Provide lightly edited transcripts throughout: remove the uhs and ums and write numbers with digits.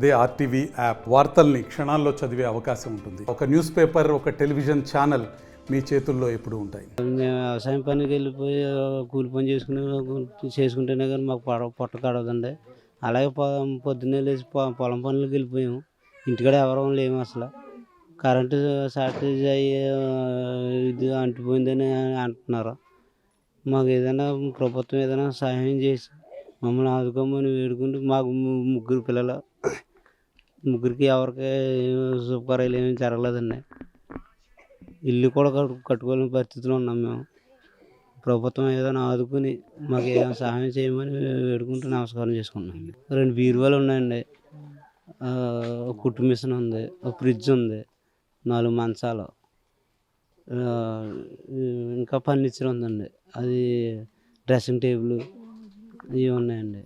అదే RTV app వార్తల్ని క్షణాల్లో చదివే అవకాశం ఉంటుంది. ఒక న్యూస్ పేపర్, ఒక టెలివిజన్ ఛానల్ మీ చేతుల్లో ఎప్పుడూ ఉంటాయి. మేము వ్యవసాయం పనికి వెళ్ళిపోయి కూలి పని చేసుకుంటేనే కానీ మాకు పొట్ట కడవదండి. అలాగే పొద్దున్నే లేచి పొలం పనులకు వెళ్ళిపోయాము. ఇంటికాడ ఎవరూ లేము. అసలు కరెంటు షార్టేజ్ అయ్యి ఇది అంటిపోయిందని అంటున్నారు. మాకు ఏదైనా ప్రభుత్వం ఏదైనా సహాయం చేసి మమ్మల్ని ఆదుకోమని వేడుకుంటూ, మాకు ముగ్గురు పిల్లలు, ముగ్గురికి ఎవరికి శుభకార్యాలు ఏమీ జరగలేదండి. ఇల్లు కూడా కట్టుకోలేని పరిస్థితిలో ఉన్నాం మేము. ప్రభుత్వం ఏదైనా ఆదుకుని మాకు ఏదైనా సహాయం చేయమని వేడుకుంటూ నమస్కారం చేసుకుంటున్నాం. 2 బీరువాలు ఉన్నాయండి, కుట్టు మిషన్ ఉంది, ఒక ఫ్రిడ్జ్ ఉంది, 4 మంచాలు, ఇంకా ఫర్నిచర్ ఉందండి, అది డ్రెస్సింగ్ టేబుల్, ఇవి ఉన్నాయండి.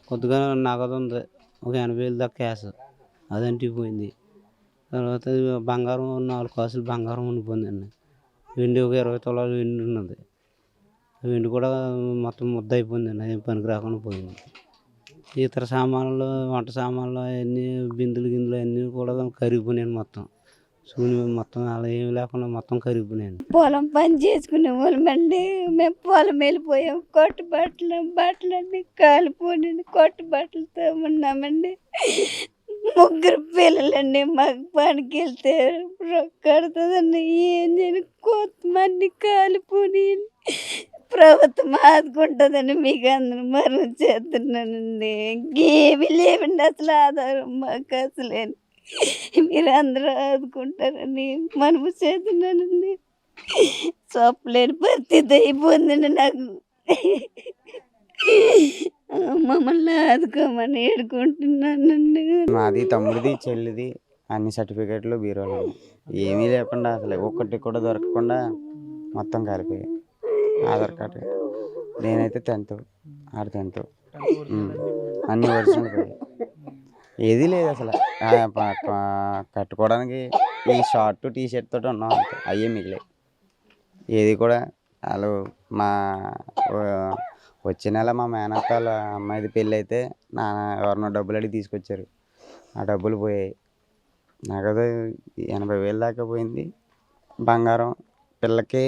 కొద్దిగా నగదు ఉంది, ఒక 80,000 దాకా క్యాష్, అది అంటిపోయింది. తర్వాత బంగారం 4 కాసులు బంగారం ఉండిపోయిందండి. వెండి ఒక 20 తులాలు వెండి ఉన్నది. వెండి కూడా మొత్తం ముద్ద అయిపోయిందండి, అది పనికి రాకుండా పోయింది. ఇతర సామాన్లు, వంట సామాన్లు అవన్నీ బిందులు గిందులు అన్నీ కూడా కరిగిపోయినాయండి. మొత్తం శూన్యం, మొత్తం అలా ఏమి లేకుండా మొత్తం కరిగిపోయినాయండి. పొలం పని చేసుకునే వాళ్ళమండి. మేము పొలం వెళ్ళిపోయాం. కొట్టు బట్టలన్నీ కాలిపోయినాయి. కొట్టు బట్టలతో ఉన్నామండి. 3 పిల్లలండి. మాకు పనికి వెళ్తే కడుతుందండి. ఏం చేయను, కొంతమంది కాలిపోయి ప్రభుత్వం ఆదుకుంటుందని మీకు అందరూ మనం చేస్తున్నానండి. ఇంకేమీ లేవండి అసలు ఆధారం మాకు అసలేని. మీరు అందరూ ఆదుకుంటారని మనము చేస్తున్నానండి. చెప్పలేని పరిస్థితి అయిపోయిందండి నాకు. మమ్మల్ని ఆదుకోమని వేడుకుంటున్నానండి. మాది, తమ్ముడిది, చెల్లిది అన్ని సర్టిఫికేట్లు బీరోలు ఏమీ లేకుండా, అసలు ఒక్కటి కూడా దొరకకుండా మొత్తం కాలిపోయాయి. ఆధార్ కార్డు, నేనైతే 10th, ఆడ 10th, అన్ని ఒరిజినల్ పోయాయి. ఏదీ లేదు అసలు. కట్టుకోవడానికి ఈ షార్ట్ టీషర్ట్ తోటి ఉన్నాం, అంతే. అయ్యే మిగిలే. ఏది కూడా వాళ్ళు వచ్చే నెల మా మేనత్త వాళ్ళ అమ్మాయిది పెళ్ళి అయితే ఎవరినో డబ్బులు అడిగి తీసుకొచ్చారు. ఆ డబ్బులు పోయాయి. నగదు 80,000 దాకా పోయింది. బంగారం పిల్లకి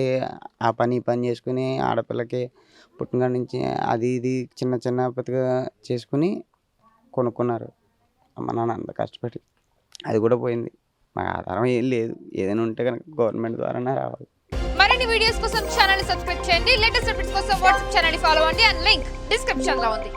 ఆ పని ఈ పని చేసుకుని, ఆడపిల్లకి పుట్టినకాడ నుంచి అది ఇది చిన్న చిన్న పతిగా చేసుకుని కొనుక్కున్నారు అమ్మ నాన్న అంత కష్టపడి. అది కూడా పోయింది. మాకు ఆధారం ఏం లేదు. ఏదైనా ఉంటే కనుక గవర్నమెంట్ ద్వారానే రావాలి. మరిన్ని వీడియోస్ కోసం ఛానల్ సబ్స్క్రైబ్ చేయండి. లేటెస్ట్ అప్డేట్స్ కోసం వాట్సాప్ ఛానల్ ఫాలో అవ్వండి. అండ్ లింక్ డిస్క్రిప్షన్ లో ఉంది.